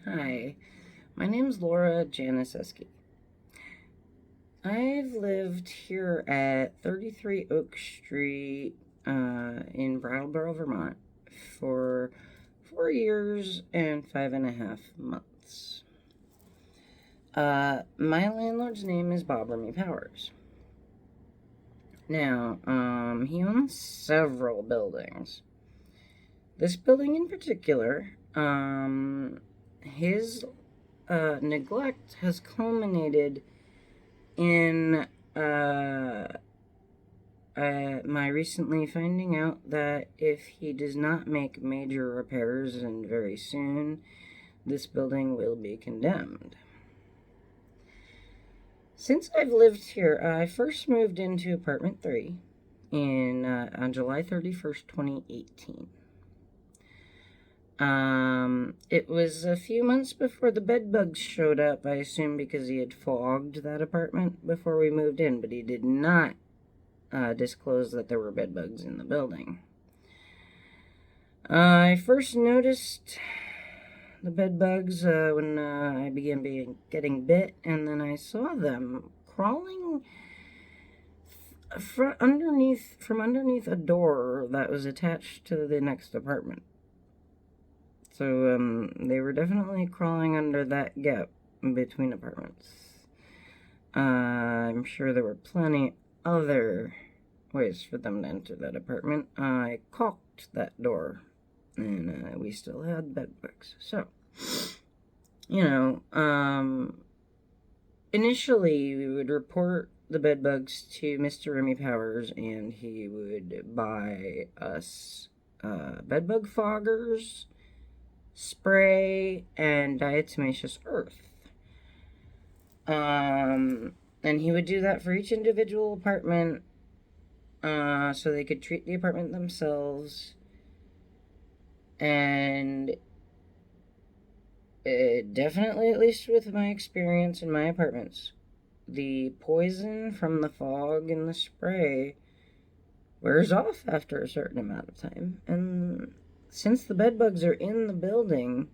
Hi, my name's Laura Janiszewski. I've lived here at 33 Oak Street in Brattleboro, Vermont for 4 years and 5.5 months. My landlord's name is Bob Remy-Powers. Now, he owns several buildings. This building in particular, his neglect has culminated in my recently finding out that if he does not make major repairs and very soon, this building will be condemned. Since I've lived here, I first moved into apartment 3 on July 31st, 2018. It was a few months before the bed bugs showed up, I assume because he had fogged that apartment before we moved in, but he did not disclose that there were bed bugs in the building. I first noticed the bed bugs when I began getting bit, and then I saw them crawling from underneath a door that was attached to the next apartment. So they were definitely crawling under that gap between apartments. I'm sure there were plenty other ways for them to enter that apartment. I caulked that door, and we still had bed bugs. So, initially we would report the bed bugs to Mr. Remy-Powers, and he would buy us bed bug foggers, spray, and diatomaceous earth. And he would do that for each individual apartment so they could treat the apartment themselves. And definitely, at least with my experience in my apartments, the poison from the fog and the spray wears off after a certain amount of time. And since the bed bugs are in the building,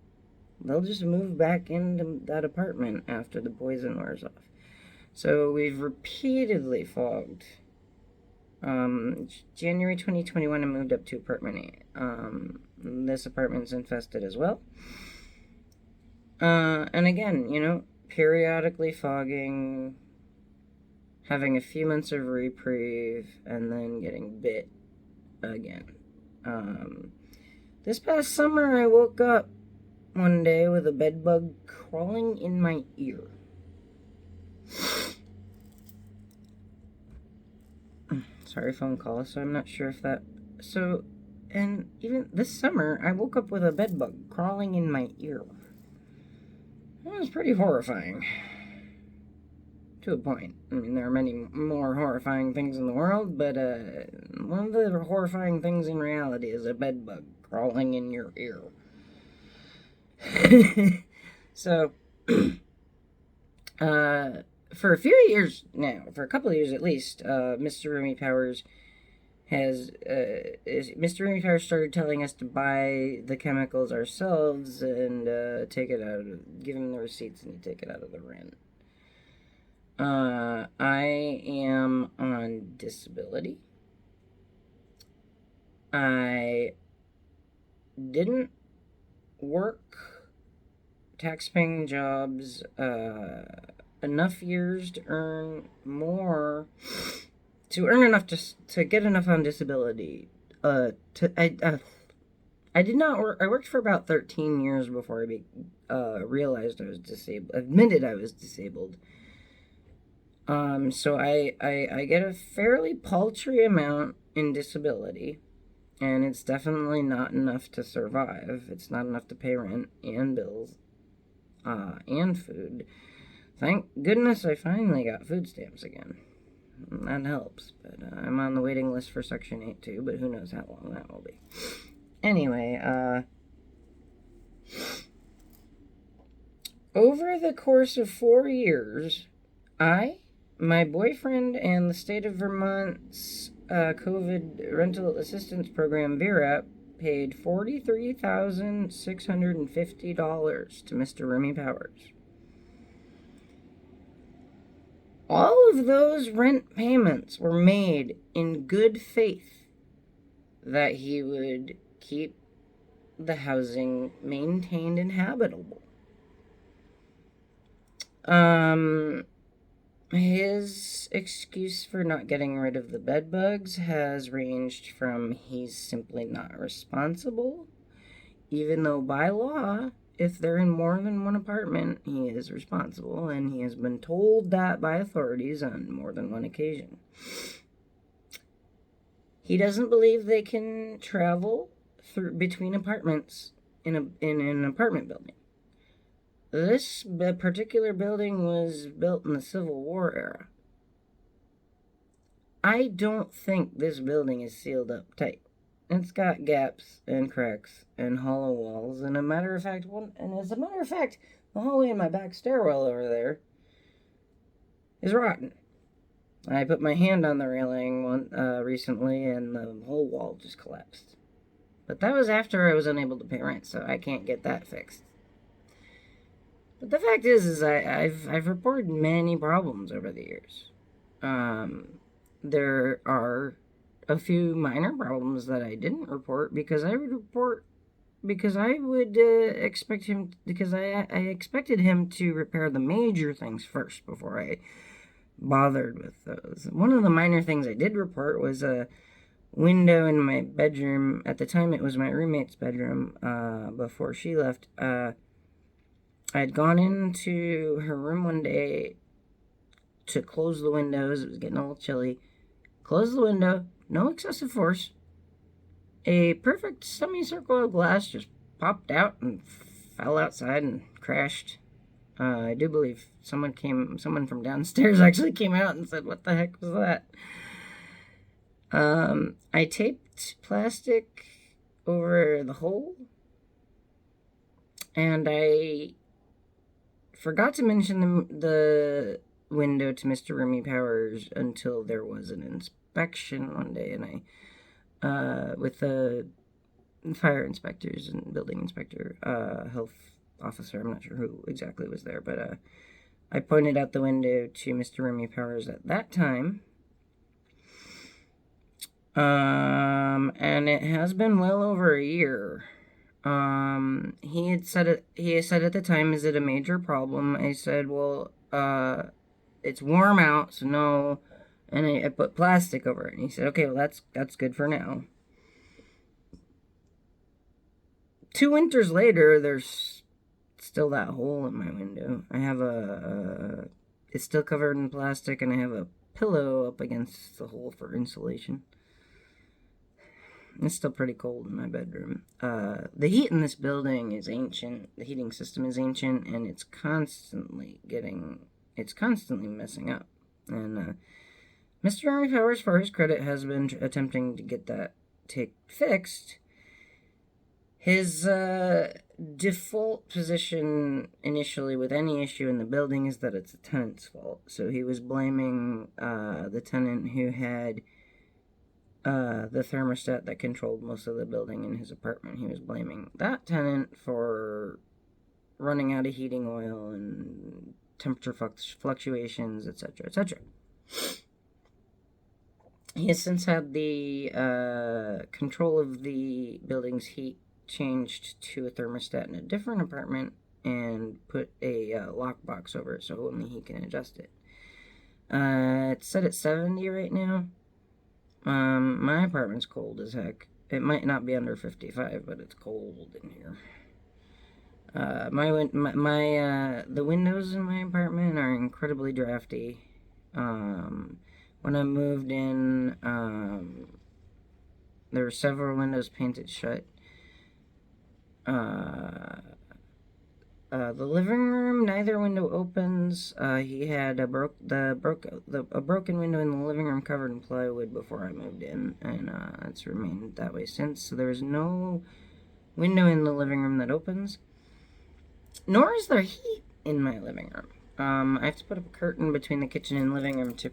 they'll just move back into that apartment after the poison wears off. So we've repeatedly fogged. January 2021, I moved up to apartment 8. This apartment's infested as well. And again, periodically fogging, having a few months of reprieve, and then getting bit again. This past summer, I woke up one day with a bed bug crawling in my ear. Sorry, phone call, so I'm not sure if that... So, and even this summer, I woke up with a bed bug crawling in my ear. That was pretty horrifying. To a point. I mean, there are many more horrifying things in the world, but one of the horrifying things in reality is a bed bug crawling in your ear. So, for a few years now, for a couple of years at least, Mr. Remy-Powers Mr. Remy-Powers started telling us to buy the chemicals ourselves and take it out of, give him the receipts and he'd take it out of the rent. I am on disability. I didn't work tax-paying jobs enough years to earn enough to get enough on disability. I did not work. I worked for about 13 years before I realized I was disabled. Admitted I was disabled. So I get a fairly paltry amount in disability, and it's definitely not enough to survive. It's not enough to pay rent and bills, and food. Thank goodness I finally got food stamps again. That helps, but I'm on the waiting list for Section 8 too, but who knows how long that will be. Anyway, over the course of 4 years, my boyfriend, and the state of Vermont's COVID rental assistance program, VRAP, paid $43,650 to Mr. Remy-Powers. All of those rent payments were made in good faith that he would keep the housing maintained and habitable. His excuse for not getting rid of the bed bugs has ranged from he's simply not responsible, even though by law, if they're in more than one apartment, he is responsible, and he has been told that by authorities on more than one occasion. He doesn't believe they can travel through between apartments in an apartment building. This particular building was built in the Civil War era. I don't think this building is sealed up tight. It's got gaps and cracks and hollow walls, and as a matter of fact, the hallway in my back stairwell over there is rotten. I put my hand on the railing recently, and the whole wall just collapsed. But that was after I was unable to pay rent, so I can't get that fixed. But the fact is I've reported many problems over the years. There are a few minor problems that I didn't report because I expected him to repair the major things first before I bothered with those. One of the minor things I did report was a window in my bedroom. At the time, it was my roommate's bedroom. Before she left, I had gone into her room one day to close the windows. It was getting a little chilly. Closed the window, no excessive force. A perfect semicircle of glass just popped out and fell outside and crashed. I do believe someone from downstairs actually came out and said, "What the heck was that?" I taped plastic over the hole, and I forgot to mention the window to Mr. Remy-Powers until there was an inspection one day, and I, with the fire inspectors and building inspector, health officer, I'm not sure who exactly was there, but I pointed out the window to Mr. Remy-Powers at that time. And it has been well over a year. He said at the time, "Is it a major problem?" I said, "Well, it's warm out, so no." And I put plastic over it. And he said, "Okay, well, that's good for now." 2 winters later, there's still that hole in my window. I have it's still covered in plastic, and I have a pillow up against the hole for insulation. It's still pretty cold in my bedroom. The heat in this building is ancient. The heating system is ancient, and it's constantly messing up. And Mr. Remy-Powers, for his credit, has been attempting to get that fixed. His default position initially with any issue in the building is that it's the tenant's fault. So he was blaming the tenant who had the thermostat that controlled most of the building in his apartment. He was blaming that tenant for running out of heating oil and temperature fluctuations, etc., etc. He has since had the control of the building's heat changed to a thermostat in a different apartment and put a lockbox over it so only he can adjust it. It's set at 70 right now. My apartment's cold as heck. It might not be under 55, but it's cold in here. The windows in my apartment are incredibly drafty. When I moved in, there were several windows painted shut. The living room, neither window opens. He had a broken window in the living room covered in plywood before I moved in, and it's remained that way since. So there's no window in the living room that opens, nor is there heat in my living room. I have to put up a curtain between the kitchen and living room to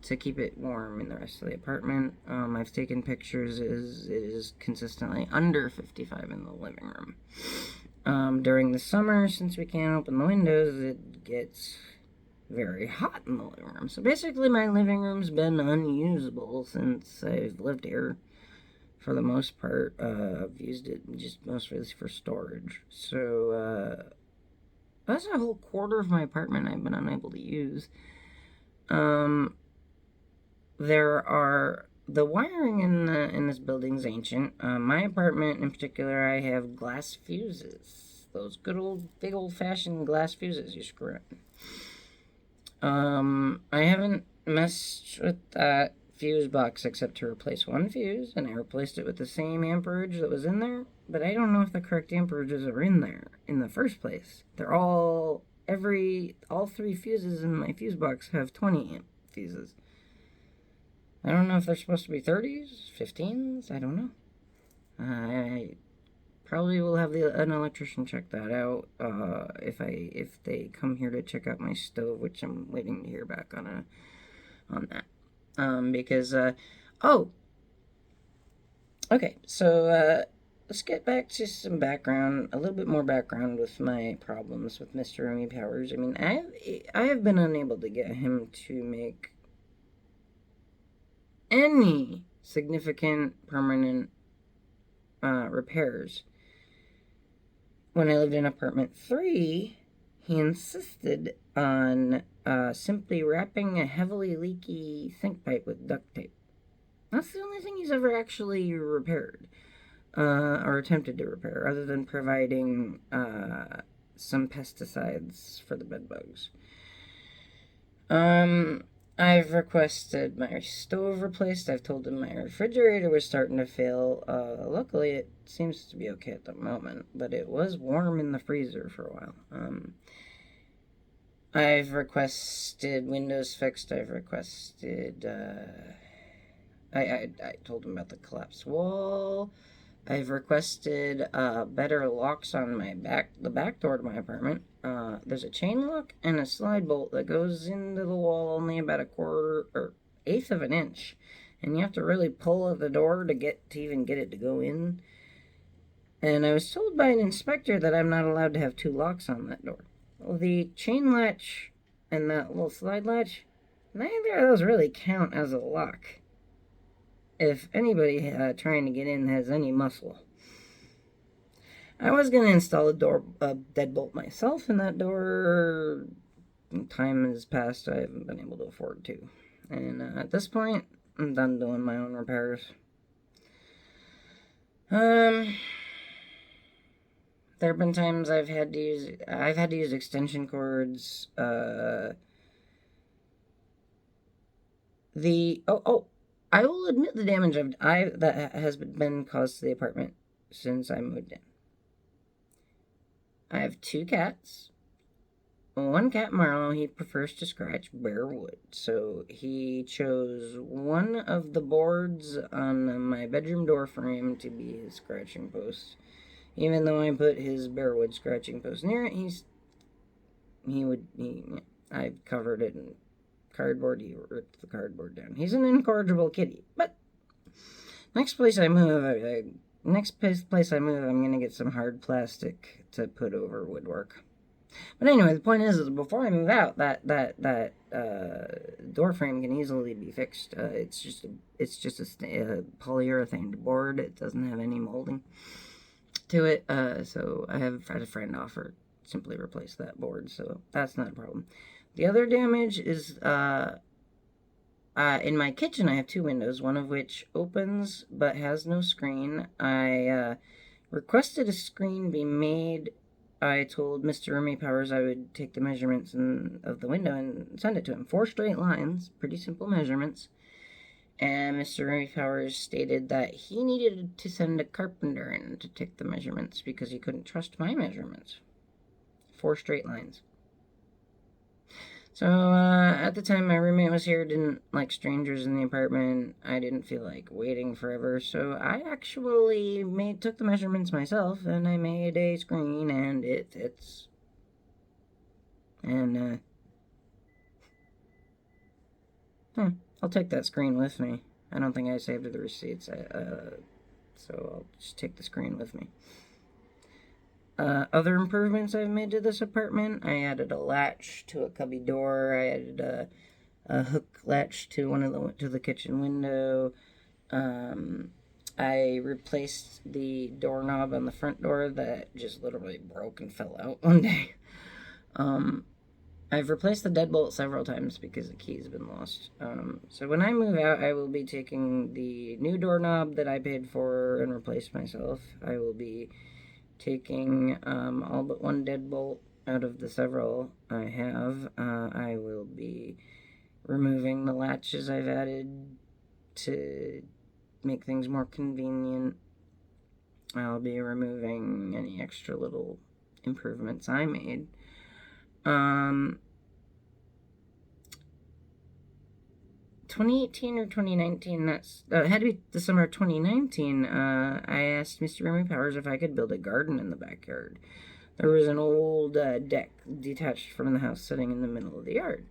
to keep it warm in the rest of the apartment. I've taken pictures. It is consistently under 55 in the living room. During the summer, since we can't open the windows, it gets very hot in the living room. So basically, my living room's been unusable since I've lived here. For the most part, I've used it just mostly for storage. So, that's a whole quarter of my apartment I've been unable to use. The wiring in this building's ancient. My apartment in particular, I have glass fuses. Those big old fashioned glass fuses you screw in. I haven't messed with that fuse box except to replace one fuse, and I replaced it with the same amperage that was in there, but I don't know if the correct amperages are in there in the first place. All three fuses in my fuse box have 20 amp fuses. I don't know if they're supposed to be 30s, 15s, I don't know. I probably will have an electrician check that out if they come here to check out my stove, which I'm waiting to hear back on that. Because okay, so let's get back to some background, a little bit more background with my problems with Mr. Remy-Powers. I mean, I have been unable to get him to make any significant permanent repairs. When I lived in apartment 3, he insisted on simply wrapping a heavily leaky sink pipe with duct tape. That's the only thing he's ever actually repaired, or attempted to repair, other than providing some pesticides for the bed bugs. I've requested my stove replaced. I've told him my refrigerator was starting to fail. Luckily, it seems to be okay at the moment, but it was warm in the freezer for a while. I've requested windows fixed. I've requested, I told him about the collapsed wall. I've requested better locks on the back door to my apartment. There's a chain lock and a slide bolt that goes into the wall only about a quarter or eighth of an inch, and you have to really pull at the door to even get it to go in. And I was told by an inspector that I'm not allowed to have two locks on that door. Well, the chain latch and that little slide latch, neither of those really count as a lock. If anybody trying to get in has any muscle. I was going to install a deadbolt myself, and that door, time has passed, I haven't been able to afford to. And at this point, I'm done doing my own repairs. There have been times I've had to use extension cords. I will admit the damage that has been caused to the apartment since I moved in. I have 2 cats. One cat, Marlowe, he prefers to scratch bare wood, so he chose one of the boards on my bedroom door frame to be his scratching post. Even though I put his bare wood scratching post near it, I covered it in cardboard. He ripped the cardboard down. He's an incorrigible kitty. But next place I move, I'm gonna get some hard plastic to put over woodwork. But anyway, the point is before I move out, that door frame can easily be fixed. It's just a polyurethane board. It doesn't have any molding to it. So I have had a friend offer simply replace that board. So that's not a problem. The other damage is in my kitchen. I have 2 windows, one of which opens but has no screen. I requested a screen be made. I told Mr. Remy-Powers I would take the measurements of the window and send it to him. 4 straight lines, pretty simple measurements. And Mr. Remy-Powers stated that he needed to send a carpenter in to take the measurements because he couldn't trust my measurements. 4 straight lines. So, at the time my roommate was here, didn't like strangers in the apartment. I didn't feel like waiting forever, so I actually took the measurements myself, and I made a screen, and it fits. And, I'll take that screen with me. I don't think I saved the receipts, so I'll just take the screen with me. Other improvements I've made to this apartment, I added a latch to a cubby door. I added a hook latch to the kitchen window. I replaced the doorknob on the front door that just literally broke and fell out one day. I've replaced the deadbolt several times because the key's been lost. So when I move out, I will be taking the new doorknob that I paid for and replaced myself. I will be taking all but one deadbolt out of the several I have. I will be removing the latches I've added to make things more convenient. I'll be removing any extra little improvements I made. 2018 or 2019, it had to be the summer of 2019, I asked Mr. Remy-Powers if I could build a garden in the backyard. There was an old deck detached from the house sitting in the middle of the yard.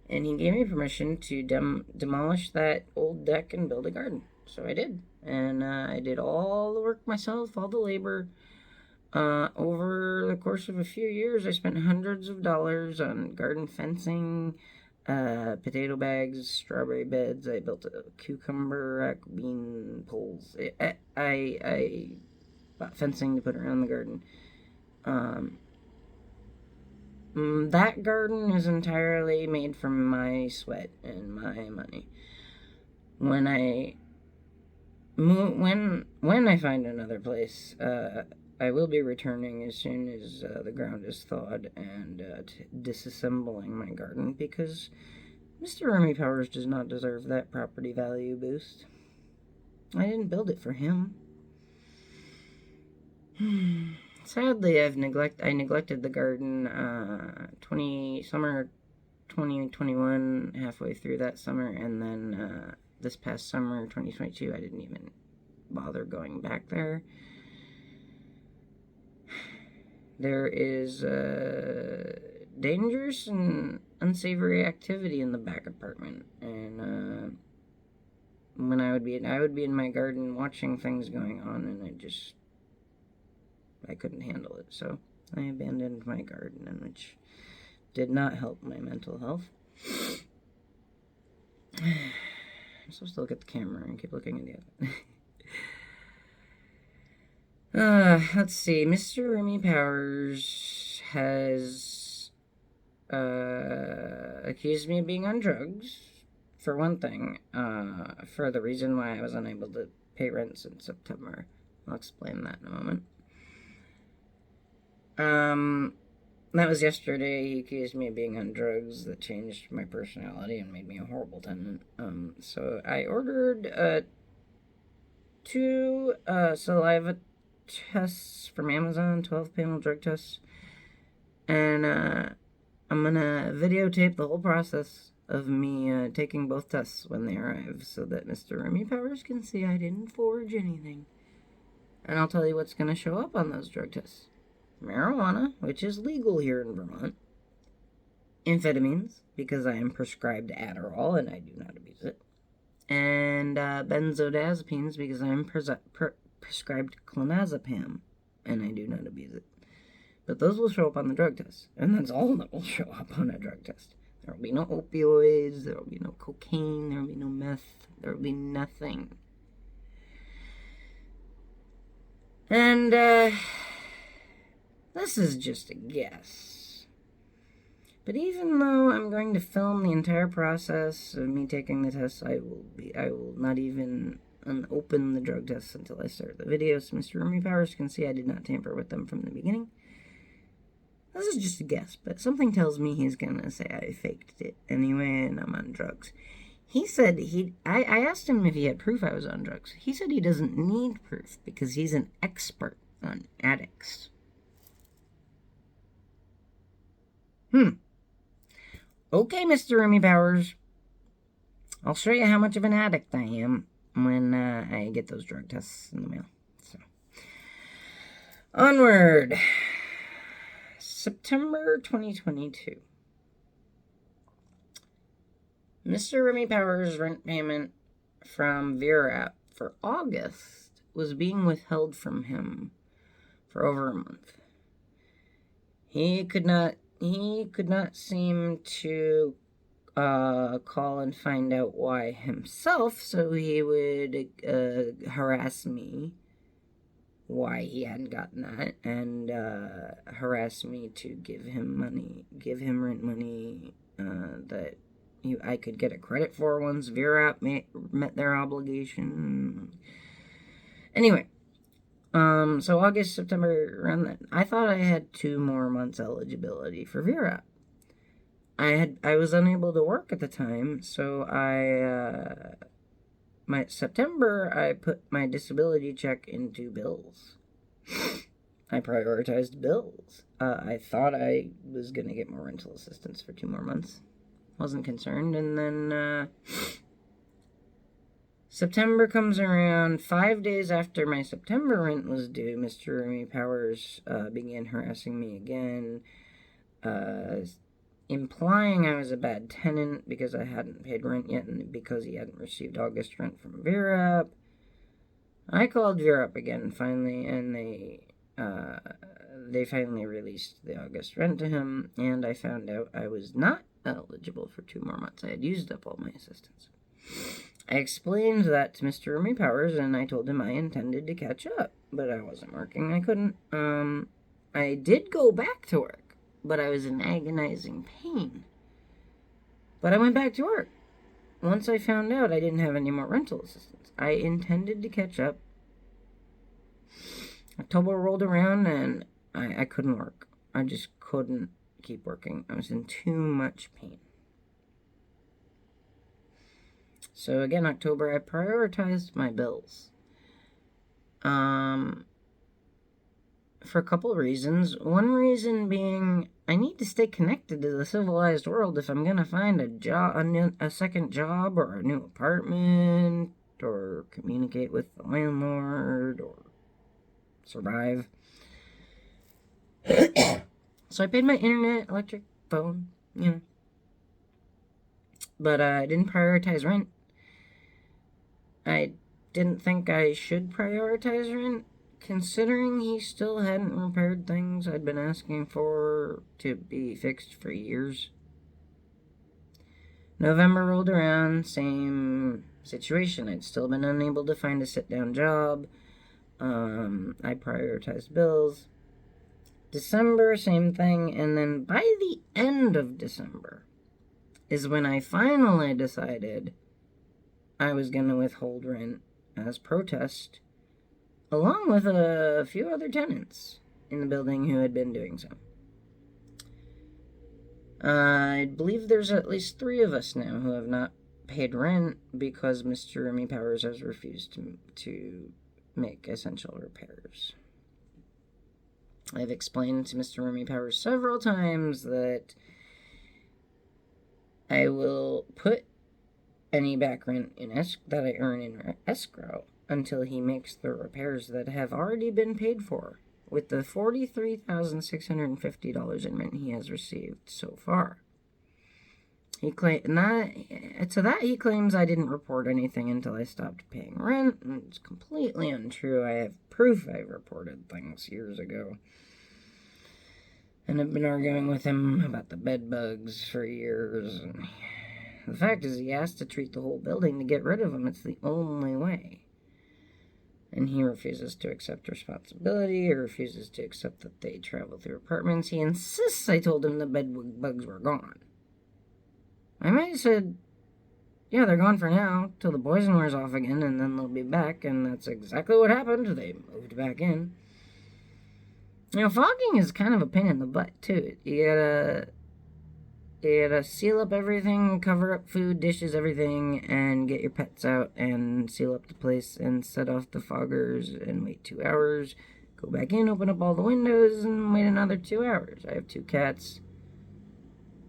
And he gave me permission to demolish that old deck and build a garden. So I did. And I did all the work myself, all the labor. Over the course of a few years, I spent hundreds of dollars on garden fencing, potato bags, strawberry beds. I built a cucumber rack, bean poles. I bought fencing to put around the garden. That garden is entirely made from my sweat and my money. When I find another place, I will be returning as soon as the ground is thawed and disassembling my garden, because Mr. Remy-Powers does not deserve that property value boost. I didn't build it for him. Sadly, I neglected the garden summer 2021, halfway through that summer, and then this past summer 2022, I didn't even bother going back there. There is dangerous and unsavory activity in the back apartment, and when I would be in my garden watching things going on, and I couldn't handle it, so I abandoned my garden, which did not help my mental health. I'm supposed to look at the camera and keep looking at the other. Let's see. Mr. Remy-Powers has accused me of being on drugs, for one thing, for the reason why I was unable to pay rents in September. I'll explain that in a moment. That was yesterday. He accused me of being on drugs that changed my personality and made me a horrible tenant. So I ordered 2 saliva tests from Amazon, 12-panel drug tests, and I'm gonna videotape the whole process of me taking both tests when they arrive, so that Mr. Remy-Powers can see I didn't forge anything. And I'll tell you what's gonna show up on those drug tests. Marijuana, which is legal here in Vermont. Amphetamines, because I am prescribed Adderall and I do not abuse it. And benzodiazepines, because I am prescribed clonazepam and I do not abuse it. But those will show up on the drug test, and that's all that will show up on a drug test. There will be no opioids, there will be no cocaine, there will be no meth, there will be nothing. And, this is just a guess. But even though I'm going to film the entire process of me taking the tests, I will not even unopen the drug tests until I start the video, so Mr. Remy-Powers can see I did not tamper with them from the beginning. This is just a guess, but something tells me he's gonna say I faked it anyway and I'm on drugs. He said I asked him if he had proof I was on drugs. He said he doesn't need proof because he's an expert on addicts. Okay, Mr. Remy-Powers. I'll show you how much of an addict I am when I get those drug tests in the mail. So, onward. September 2022. Mr. Remy-Powers' rent payment from VRAP for August was being withheld from him for over a month. He could not seem to call and find out why himself, so he would harass me why he hadn't gotten that, and harass me to give him rent money that I could get a credit for once VRAP met their obligation. Anyway, so August, September, around that, I thought I had 2 more months eligibility for VRAP. I was unable to work at the time, so September, I put my disability check into bills. I prioritized bills. I thought I was going to get more rental assistance for 2 more months. Wasn't concerned, and then September comes around. 5 days after my September rent was due, Mr. Remy-Powers began harassing me again, implying I was a bad tenant because I hadn't paid rent yet and because he hadn't received August rent from VRAP. I called VRAP again finally, and they finally released the August rent to him, and I found out I was not eligible for 2 more months. I had used up all my assistance. I explained that to Mr. Remy-Powers, and I told him I intended to catch up, but I wasn't working. I couldn't. I did go back to work, but I was in agonizing pain. But I went back to work. Once I found out I didn't have any more rental assistance, I intended to catch up. October rolled around, and I couldn't work. I just couldn't keep working. I was in too much pain. So again, October, I prioritized my bills. For a couple of reasons. One reason being, I need to stay connected to the civilized world if I'm gonna find a second job, or a new apartment, or communicate with the landlord, or survive. So I paid my internet, electric, phone, But I didn't prioritize rent. I didn't think I should prioritize rent, considering he still hadn't repaired things I'd been asking for to be fixed for years. November rolled around, same situation. I'd still been unable to find a sit-down job. I prioritized bills. December, same thing, and then by the end of December is when I finally decided I was going to withhold rent as protest, along with a few other tenants in the building who had been doing so. I believe there's at least 3 of us now who have not paid rent because Mr. Remy-Powers has refused to make essential repairs. I've explained to Mr. Remy-Powers several times that I will put any back rent that I earn in escrow until he makes the repairs that have already been paid for, with the $43,650 in rent he has received so far. He claims I didn't report anything until I stopped paying rent, and it's completely untrue. I have proof I reported things years ago. And I've been arguing with him about the bed bugs for years. And the fact is, he has to treat the whole building to get rid of them. It's the only way. And he refuses to accept responsibility, or refuses to accept that they travel through apartments. He insists I told him the bed bugs were gone. I might have said, yeah, they're gone for now, till the poison wears off again, and then they'll be back, and that's exactly what happened. They moved back in. Fogging is kind of a pain in the butt, too. You gotta seal up everything, cover up food, dishes, everything, and get your pets out and seal up the place and set off the foggers and wait 2 hours. Go back in, open up all the windows, and wait another 2 hours. I have 2 cats.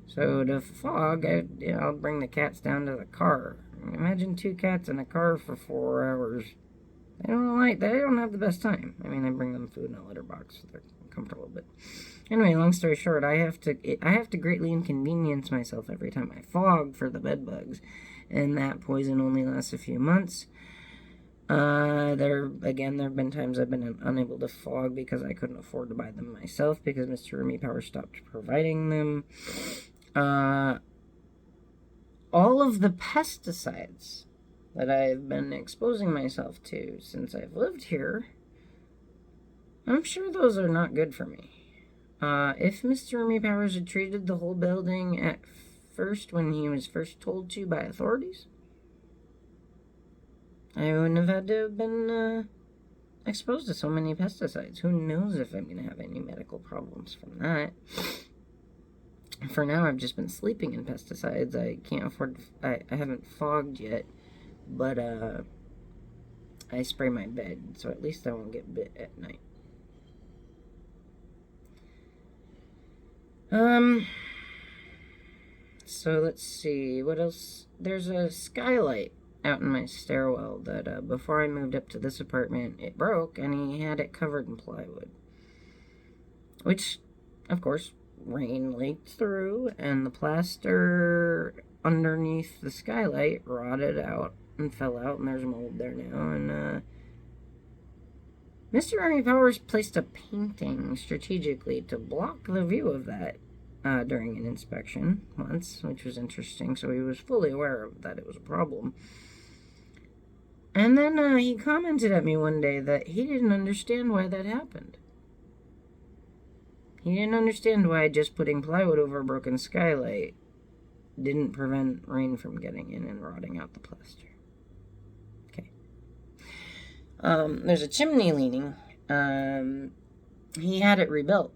So to fog, I'll bring the cats down to the car. Imagine 2 cats in a car for 4 hours. They don't have the best time. I mean, I bring them food in a litter box so they're comfortable, but anyway, long story short, I have to greatly inconvenience myself every time I fog for the bed bugs, and that poison only lasts a few months. There have been times I've been unable to fog because I couldn't afford to buy them myself because Mr. Remy-Powers stopped providing them. All of the pesticides that I've been exposing myself to since I've lived here, I'm sure those are not good for me. If Mr. Remy-Powers had treated the whole building at first when he was first told to by authorities, I wouldn't have had to have been exposed to so many pesticides. Who knows if I'm going to have any medical problems from that. For now, I've just been sleeping in pesticides. I can't afford I haven't fogged yet, but I spray my bed, so at least I won't get bit at night. So let's see, what else? There's a skylight out in my stairwell that before I moved up to this apartment, it broke, and he had it covered in plywood. Which, of course, rain leaked through, and the plaster underneath the skylight rotted out and fell out, and there's mold there now, and Mr. Remy-Powers placed a painting strategically to block the view of that during an inspection once, which was interesting, so he was fully aware of that it was a problem. And then he commented at me one day that he didn't understand why that happened. He didn't understand why just putting plywood over a broken skylight didn't prevent rain from getting in and rotting out the plaster. Okay. There's a chimney leaning. He had it rebuilt,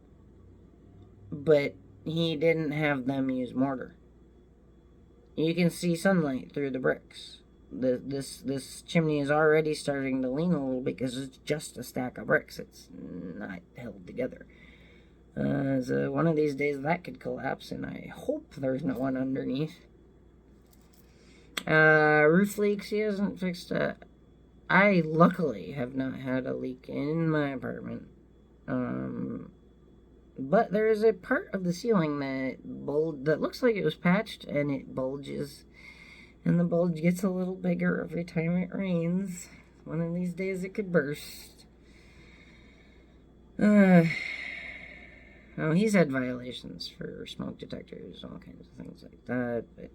but he didn't have them use mortar. You can see sunlight through the bricks. This chimney is already starting to lean a little bit because it's just a stack of bricks. It's not held together. So one of these days that could collapse, and I hope there's no one underneath. Roof leaks he hasn't fixed. I luckily have not had a leak in my apartment. But there is a part of the ceiling that looks like it was patched, and it bulges. And the bulge gets a little bigger every time it rains. One of these days it could burst. Oh, he's had violations for smoke detectors, all kinds of things like that, but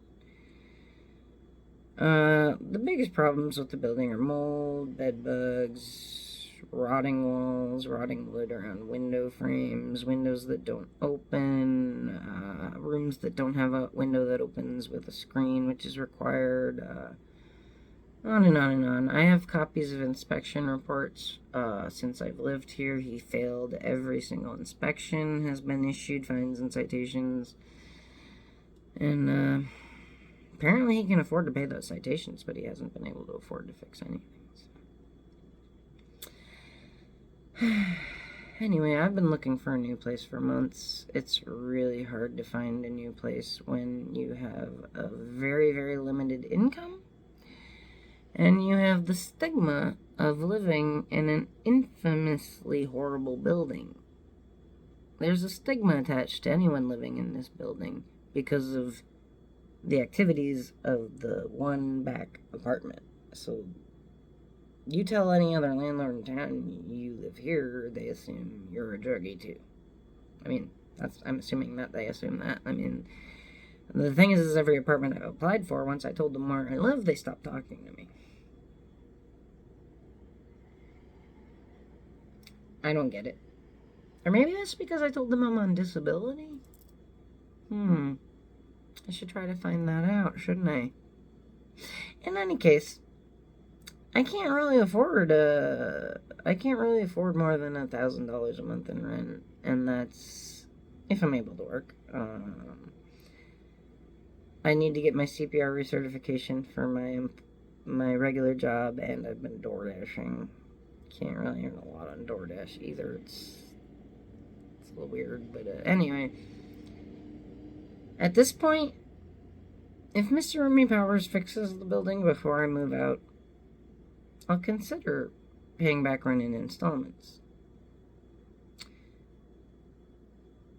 the biggest problems with the building are mold, bed bugs, rotting walls, rotting wood around window frames, windows that don't open, rooms that don't have a window that opens with a screen, which is required, on and on and on. I have copies of inspection reports. Since I've lived here, he failed every single inspection, has been issued fines and citations, and apparently he can afford to pay those citations, but he hasn't been able to afford to fix anything. So. Anyway, I've been looking for a new place for months. It's really hard to find a new place when you have a very, very limited income. And you have the stigma of living in an infamously horrible building. There's a stigma attached to anyone living in this building because of the activities of the one back apartment. So you tell any other landlord in town you live here, they assume you're a druggie too. I mean, I'm assuming that they assume that. I mean, the thing is every apartment I've applied for, once I told them where I live, they stopped talking to me. I don't get it. Or maybe that's because I told them I'm on disability? I should try to find that out, shouldn't I? In any case, I can't really afford more than $1,000 a month in rent, and that's if I'm able to work. I need to get my CPR recertification for my regular job, and I've been door dashing. Can't really earn a lot on DoorDash either. It's a little weird, but anyway. At this point, if Mr. Remy-Powers fixes the building before I move out, I'll consider paying back rent in installments.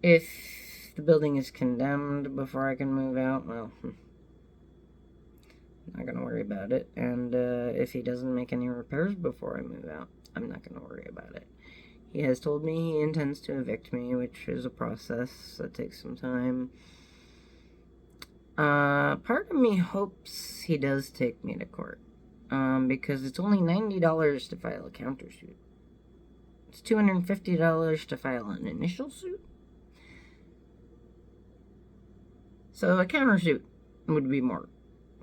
If the building is condemned before I can move out, well, I'm not going to worry about it. And if he doesn't make any repairs before I move out, I'm not going to worry about it. He has told me he intends to evict me, which is a process that takes some time. Part of me hopes he does take me to court, because it's only $90 to file a countersuit. It's $250 to file an initial suit. So a countersuit would be more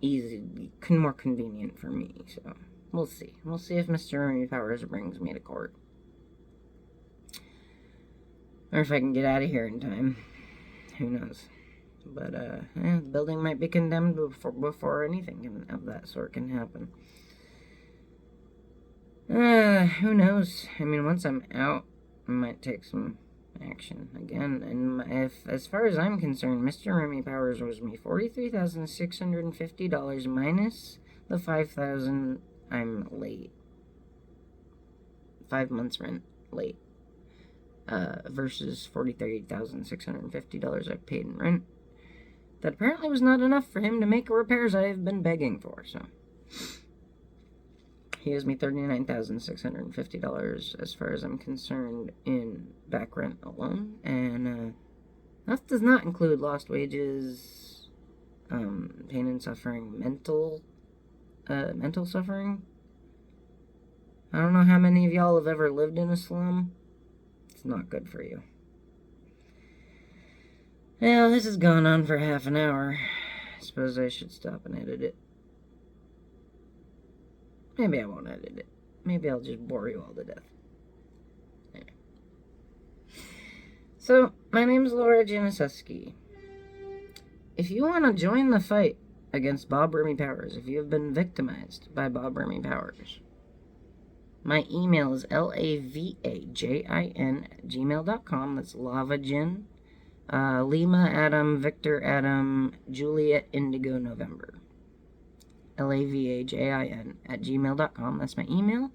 easy, more convenient for me. So we'll see. We'll see if Mr. Remy-Powers brings me to court, or if I can get out of here in time. Who knows? But the building might be condemned before anything of that sort can happen. Who knows? I mean, once I'm out, I might take some action again. And as far as I'm concerned, Mr. Remy-Powers owes me $43,650 minus the $5,000 I'm late. 5 months rent late. Versus $43,650 I've paid in rent. That apparently was not enough for him to make the repairs I have been begging for, so he owes me $39,650 as far as I'm concerned in back rent alone, and that does not include lost wages, pain and suffering, mental suffering. I don't know how many of y'all have ever lived in a slum. It's not good for you. Well, this has gone on for half an hour. I suppose I should stop and edit it. Maybe I won't edit it. Maybe I'll just bore you all to death. Anyway. So, my name's Laura Januszewski. If you want to join the fight against Bob Remy-Powers, if you have been victimized by Bob Remy-Powers, my email is lavajin@gmail.com. That's lavajin. Lima Adam, Victor Adam, Juliet Indigo November. lavajin@gmail.com. That's my email.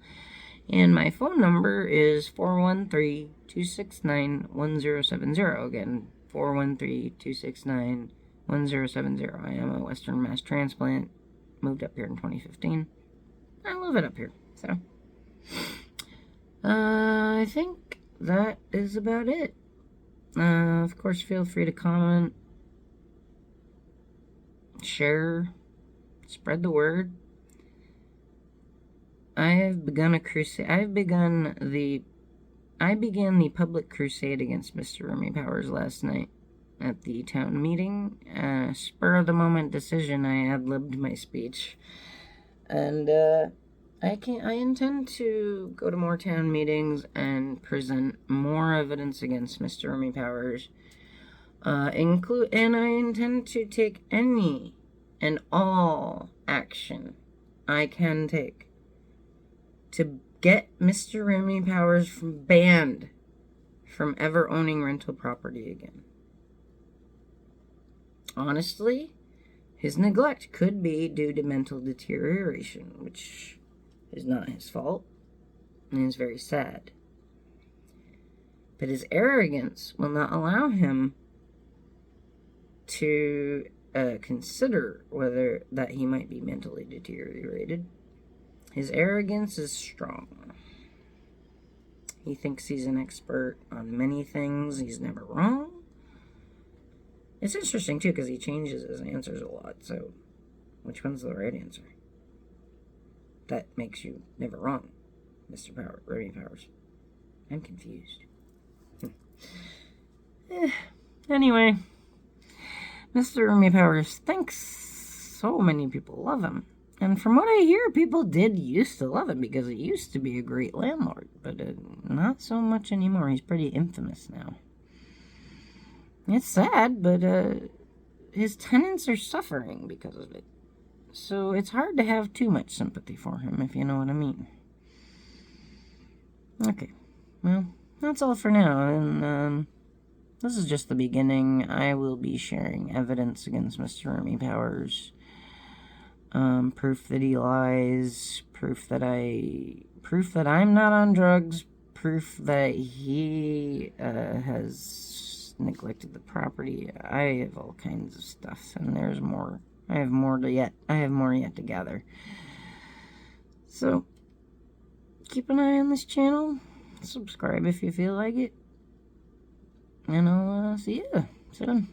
And my phone number is 413-269-1070. Again, 413-269-1070. I am a Western Mass transplant. Moved up here in 2015. I love it up here. So, I think that is about it. Of course, feel free to comment, share, spread the word. I have begun a crusade. I began the public crusade against Mr. Remy-Powers last night at the town meeting. Spur of the moment decision. I ad-libbed my speech, and I intend to go to more town meetings and present more evidence against Mr. Remy-Powers. And I intend to take any and all action I can take to get Mr. Remy-Powers banned from ever owning rental property again. Honestly, his neglect could be due to mental deterioration, which is not his fault, and is very sad. But his arrogance will not allow him to consider whether that he might be mentally deteriorated. His arrogance is strong. He thinks he's an expert on many things. He's never wrong. It's interesting, too, because he changes his answers a lot, so which one's the right answer? That makes you never wrong, Mr. Remy-Powers. I'm confused. Anyway, Mr. Remy-Powers thinks so many people love him. And from what I hear, people did used to love him because he used to be a great landlord. But not so much anymore. He's pretty infamous now. It's sad, but his tenants are suffering because of it. So it's hard to have too much sympathy for him, if you know what I mean. Okay, well, that's all for now, and this is just the beginning. I will be sharing evidence against Mr. Remy-Powers, proof that he lies, proof that I proof that I'm not on drugs, proof that he has neglected the property. I have all kinds of stuff, and there's more. I have more yet to gather. So, keep an eye on this channel. Subscribe if you feel like it. And I'll see you soon.